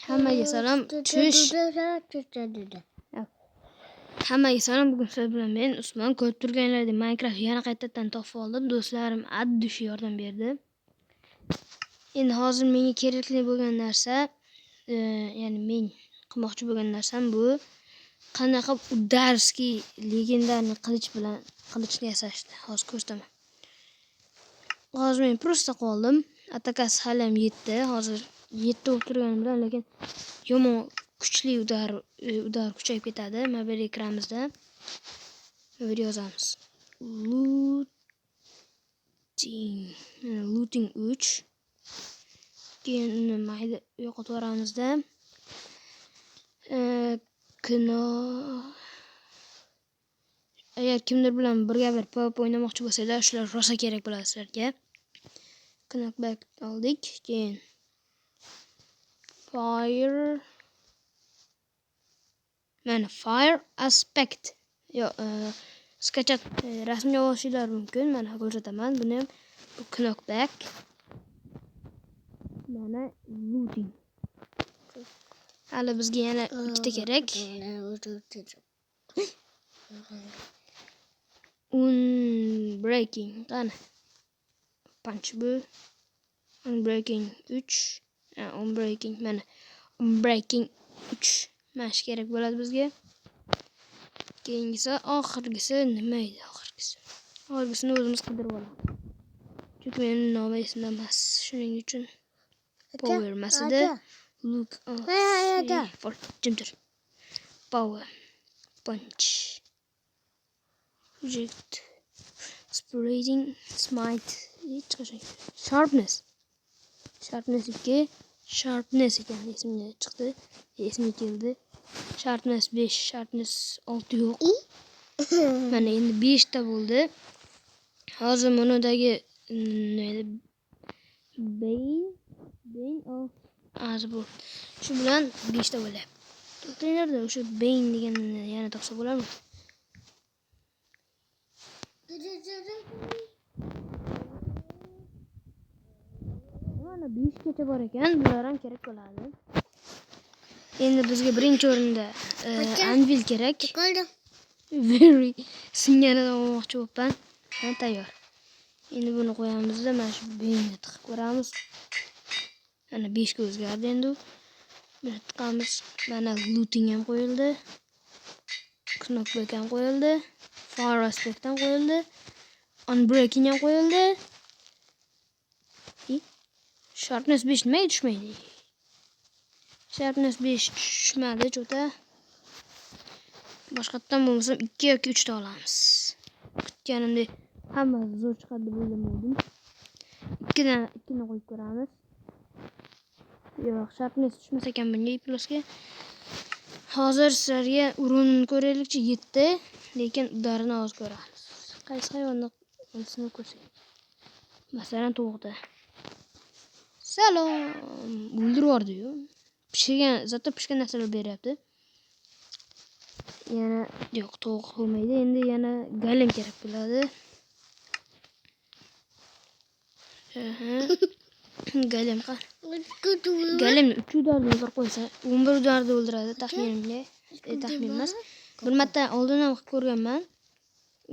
Hammaga salom. Tush. Hammaga salom. Bugun sizlar bilan men Usmon ko'rib turganlaringizdek Minecraft yana qaytadan topib oldim. Do'stlarim addush yordam berdi. Endi hozir menga kerakli bo'lgan narsa, ya'ni men qilmoqchi bo'lgan narsam bu qanaqa udarskiy legendarniy qilich bilan qilichni yasashni hozir ko'rsataman. Hozir men prosta qoldim. Atakasi hali ham 7. Hozir 7 bo'lib turganim bilan, lekin yomon kuchli udar kuchayib ketadi. Mana bu ekranimizda. Mana bu yozamiz. Looting 3. Keyin uni mayda yo'qotib yuboramizda. Agar kimdir bilan birga PvP o'ynamoqchi bo'lsanglar, shular rosa kerak bo'ladi sizlarga. Knockback oldik. Keyin Fire Aspect. Yo, skachat rasmga olishinglar mumkin. Mana ko'rsataman. Buni ham bu Knockback. Mana Looting. Hali bizga yana ikkita kerak. Unbreaking. Qani. Punch bu. Unbreaking 3. Unbreaking mana. Unbreaking 3. Mash kerak bo'ladi bizga. Keyingisi oxirgisi nima edi oxirgisi? Oxirgisini o'zimiz qidirib olamiz. Chunki mening nomim esimda emas. Shuning uchun power emasdi. Look. Jimdir. Power. Punch. Project. Spreading. Smite. Sharpness 2. Sharpness ekan esimga chiqdi. Esimga keldi. Sharpness 5. Sharpness 6 yo'q. Mana endi 5 ta bo'ldi. Hozir bunidagi Bane of Azbul. Shu bilan 5 ta bo'lyapti. To'g'rilarda o'sha Bane deganini yana topsa bo'ladimi? Mana 5 gacha bor ekan, bular ham kerak bo'ladi. Endi bizga birinchi o'rinda anvil kerak. Very singanini olmoqchi bo'pman. Mana tayyor. Endi buni qo'yamizda, mana shu Bane'ni tiqib ko'ramiz. Mana 5 ga o'zgardi endi. Buni tiqamiz. Mana Looting ham qo'yildi. Knockback ham qo'yildi. Fire Aspect ham qo'yildi. Unbreaking ham qo'yildi. Sharpness 5 nimaga tushmaydi? Sharpness 5 tushmadi, cho'ta. Boshqatdan bo'lmasa 2 yoki 3 ta olamiz. Kutganimdek hamma zo'r chiqadi deb o'ylamadim. 2 ni qo'yib ko'ramiz. Yo'q, sharpness tushmasa ekan bunga plusga. Hozir sizlarga urinni ko'raylikchi 7, lekin udarini hozir ko'ramiz. Qaysi hayvonni o'lisini ko'rsak. Masalan, tovuqda. Salom. O'ldirib yubordi-yu. Zato pishgan narsalar beryapti. Yana yo'q, tovuq bo'lmaydi. Endi yana golem kerak bo'ladi. Golem qani? Golem 3 udarni o'ldirib qo'ysa, 11 udarni o'ldiradi taxminimga. Taxmin emas. Bir marta oldin ham ko'rganman.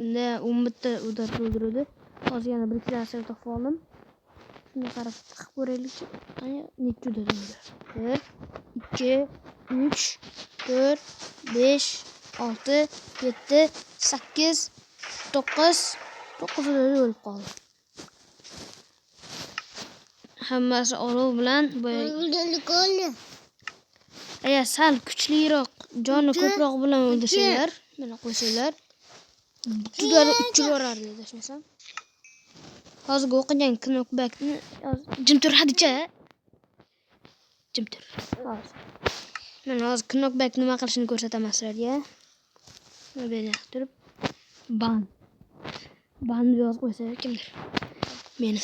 Unda 11 ta udarni o'ldiradi. Hozir yana bir ikkita narsa topib oldim. Shuni qarab chiqib ko'raylikchi. Necha udarni o'ldiradi? 1, 2, 3, 4, 5, 6, 7, 8, 9 udarni o'lib qoldi. Hammasi olov bilan agar sal kuchliroq, joni ko'proq bilan o'ldirsanglar, mana qo'ysanglar, juda uchib borardi, adashmasam. Hozirgi o'qigan Knockbackni jim tur hadicha. Jim tur. Hozir. Mana hozir Knockback nima qilishini ko'rsataman sizlarga. Mana bu yerga turib ban yozib qo'ysa kimdir. Meni.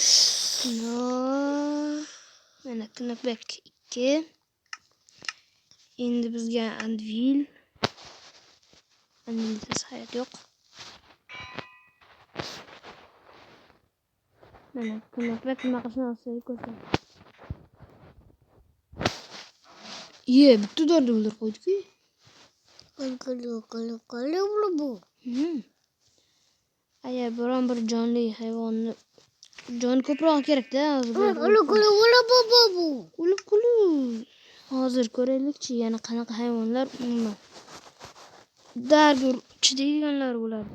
Mana Knockback 2. Endi bizga anvil hayot yo'q. Mana Knockback nima qilishini ko'rsataman. Ye, bitta dorda o'ldirib qo'ydik-ku. Qali bu. Agar biron bir jonli hayvonni jon ko'proq kerak-da hozir. O'lib qolur. Hozir ko'raylikchi, yana qanaqa hayvonlar umuman dargur chidaydiganlar bo'lardi.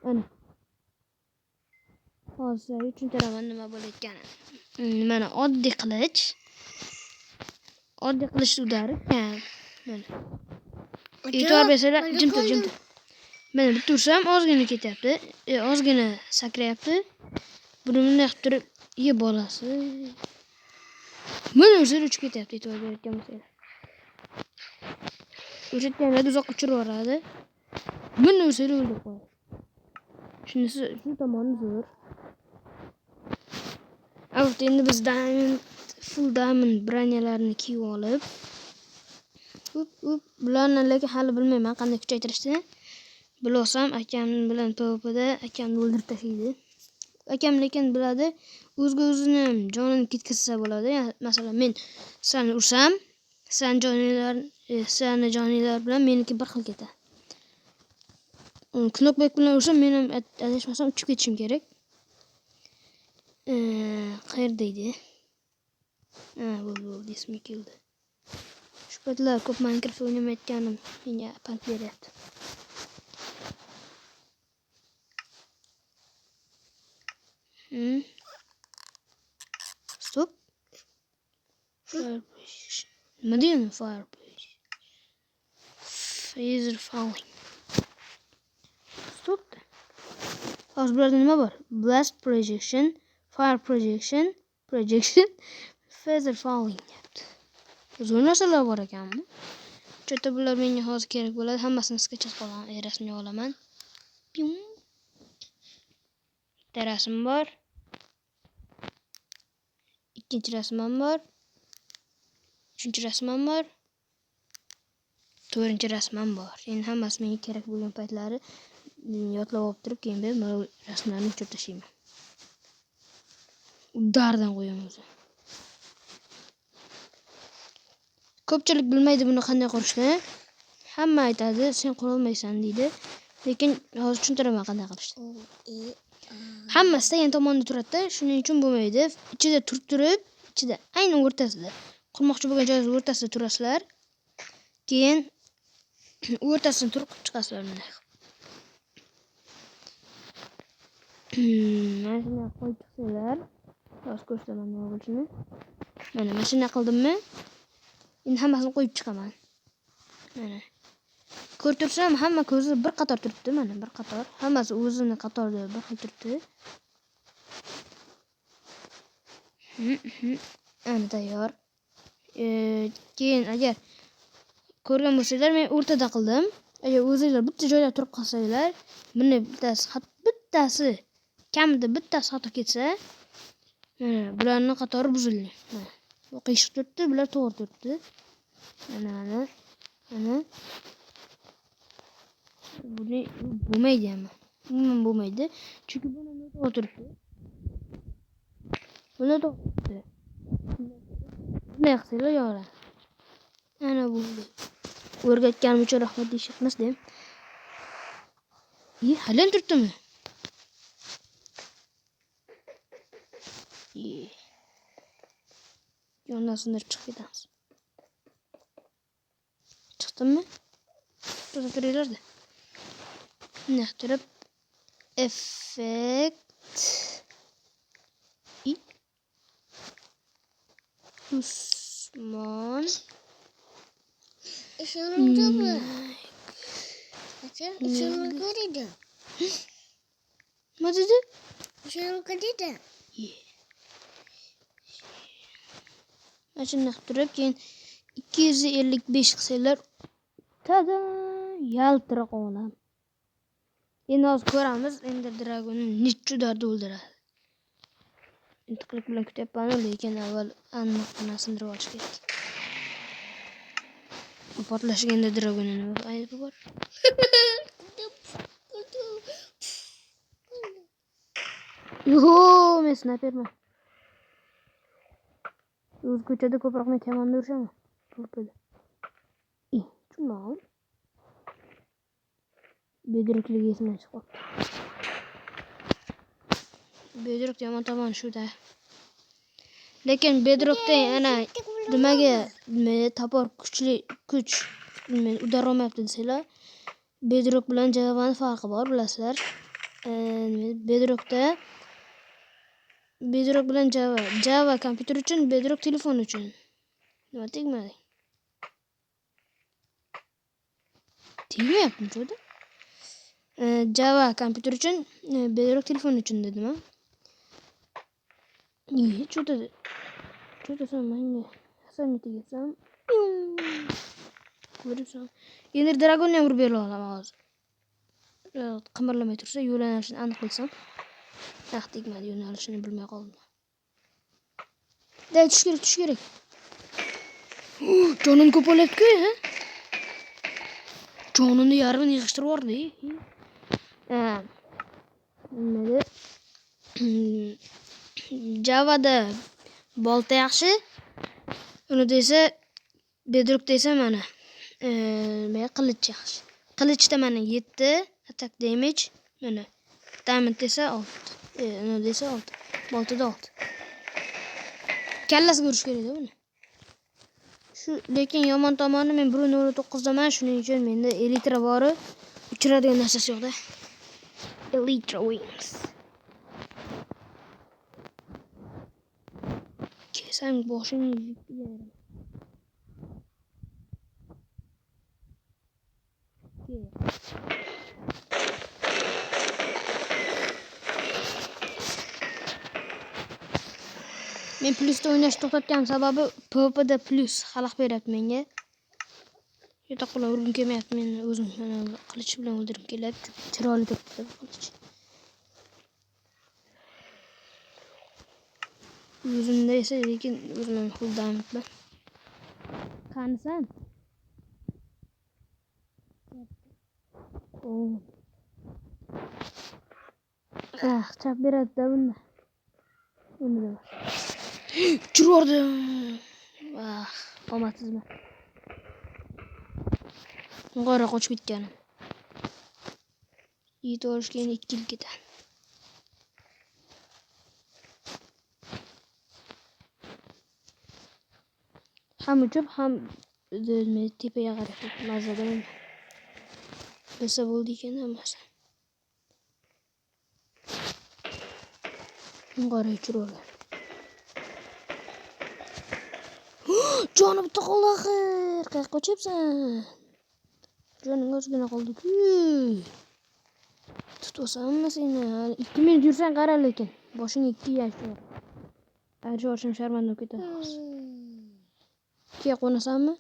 Ana. Hozir tushuntiraman nima bo'layotganini. Mana oddiy qilich. Oddiy qilich udari. Mana. E'tibor bersanglar, jim tur. Mana bitta ursam ozgina ketyapti. Ozgina sakrayapti. Buni bunday qilib turib, bolasi. Mana o'zlari uchib ketyapti, e'tibor berayotgan bo'lsanglar. O'shatganlar uzoqqa uchirib yuboradi. Mana o'zlari o'ldirib qo'yadi. Shunisi shu tomoni zo'r. Albatta endi biz full diamond bronyalarni kiyib olib, bularni lekin hali bilmayman qanday kuchaytirishni. Bilsam, akam bilan PvPda akamni o'ldirib tashlaydi. Akam lekin biladi, o'zini jonini ketkazsa bo'ladi. Masalan, men seni ursam, seni jonilar bilan meniki bir xil ketadi. Knockback bilan ursam, men ham adashmasam uchib ketishim kerak. Qayerda edi? Bo'ldi, esimga keldi. Shu paytlar ko'p Minecraft o'ynamayotganim menga pand beryapti. Stop. Fire position. Nima deyapti? Fire position. Phaser falling. Stop. Hozir bularda nima bor? Blast projection, fire projection, phaser falling deyapti. Zo'r narsalar bor ekanmi? Chota bular menga hozir kerak bo'ladi. Hammasini sketch qolaman, rasmga olaman. Bitta rasm bor. Ikkinchi rasmim bor. Uchinchi rasmim bor. To'rtinchi rasmim bor. Endi hammasi menga kerak bo'lgan paytlari yodlab olib turib, keyin men rasmlarni o'chirib tashlayman. Dardan qo'yaman o'zi. Ko'pchilik bilmaydi buni qanday qurishni. Hamma aytadi, sen qura olmaysan deydi. Lekin hozir tushuntiraman qanday qilishni. Hamma istagan tomonda turadi, shuning uchun bo'lmaydi. Ichida turib, ichida aynan o'rtasida. Qurmoqchi bo'lgan joyingiz o'rtasida turasizlar. Keyin o'rtasidan turib chiqasizlar bunday. Mana shunday qo'yib chiqsanglar, hozir ko'rsataman nima bo'lishini. Mana mashina qildimmi? Endi hammasini qo'yib chiqaman. Mana. Ko'rib tursam, hamma ko'zi bir qator turibdi, mana bir qator. Hammasi o'zini qatorida bir xil turibdi. Ana tayyor. Keyin agar ko'rgan bo'lsanglar, men o'rtada qildim. Agar o'zingizlar bitta joyda turib qolsanglar, buni bittasi kamida bittasi xato ketsa, mana bularning qatori buzilgan. Mana bu qiyshiq turibdi, bular to'g'ri turibdi. Mana. Buni bo'lmaydi hamma. Umuman bo'lmaydi. Chunki buni to'g'ri turibdi. Buni to'g'ri turibdi. Bunday qilsanglar yo'qlar. Ana bo'ldi. O'rgatganim uchun rahmat deyishimiz-da. Hali turibdimi? Yondan sindirib chiqib ketamiz. Chiqdimmi? Tuzatirlar-da. Bunday turib effekt Usmon Ishonimdami? Ishonib ko'rdi. Nima dedi? Ishonib ko'rdi. Mana shunday turib, keyin 255 qilsanglar, tada, yaltiroq olam. Endi hozir ko'ramiz, Ender Dragon'ni necha darda o'ldiradi. Intiqlik bilan kutyapman, lekin avval aniq sindirib olish kerak. Portlashgan Ender Dragon'ni aybi bor. Men sniperman. O'z ko'chada ko'proq men kamonda urishaman. To'rpada. Tushunmadim. Bedrokligi esimdan chiqib qoldi. Bedrock yomon tomoni shuda. Lekin bedrockda ana nimaga topor kuch udar olmayapti desanglar, bedrock bilan Java'ning farqi bor, bilasizlar. Bedrock bilan Java kompyuter uchun, bedrock telefon uchun. Nima tegmadi? Tegmayaptimi cho'da? Java kompyuter uchun, bedrock telefon uchun dedim-a. Cho'da sen menga hasan tegasan. Ko'ribsan. Endi Dragonni ham urib bera olaman hozir. Qimirlamay tursa, yo'nalishini aniq bilsam. Tegmadi, yo'nalishini bilmay qoldim. Tush kerak. Jonim ko'p bo'lyapti-ku, ha? Jonimni yarmini yig'ishtirib yubordi. Nima Java'da bolta yaxshi. Uni desa, bedrock desa mana. Qilich yaxshi. Qilichda mana 7 attack damage, mana. Diamond desa 6. Uni desa 6. Boltada 6. Kallasiga urish kerak-da buni. Lekin yomon tomoni men 1.09 daman, shuning uchun menda Elytra bori uchiradigan narsasi yo'q-da. Elytra wings. Kesang boshingni yeydi. Men plusda o'ynashni to'xtatgan sababi PvPda plus xalaq beryapti menga. Yo'q bilan urgim kelmayapti, men o'zim qilich bilan o'ldirib kelyapti. Chiroyli turibdi qilich. O'zimda esa lekin o'zim full diamondman. Qanisan? Chap beradi-da bunda. Bunda. Uchirdim. Omadsizman. Qora qochib ketganim. Yetib olishga endi 2 yil ketadi. Ham uchib, ham tepaga qarab mazzadan bilsa bo'ldi ekan hammasi. Qora uchirdim. Jonim bitta qoldi axir. Qayerga qochibsan? Joning o'zgina qoldi-ku. Tutolsammi seni? 2 minut yursan qara lekin. Boshing 2 yashar. Ajorshim sharmanda bo'lib ketadi. Keyin qo'nasanmi?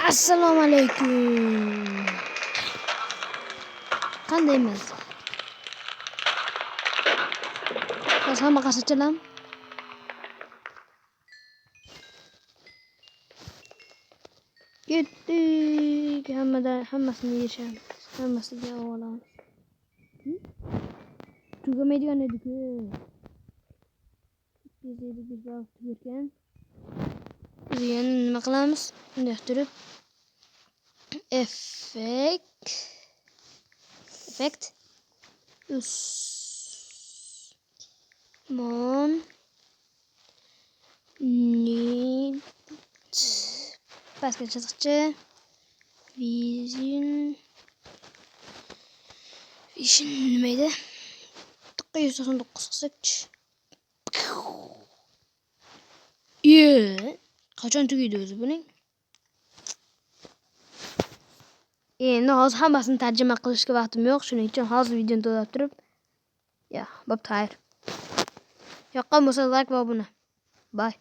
Assalomu alaykum. Qanday mazza? Biz hamma qasachalam. Ketdik. Hammasini yeyishamiz. Hammasiga olamiz. Tugamaydigan edi-ku. Tugagan. Endi nima qilamiz? Bunday turib effect Usmon need pastga chiziqcha vision nima edi? 999 qilsak. Qachon tugaydi o'zi buning? Endi hozir hammasini tarjima qilishga vaqtim yo'q, shuning uchun hozir videoni to'xtatib turib, bo'pti, xayr. Yoqqan bo'lsa like va obuna. Bye.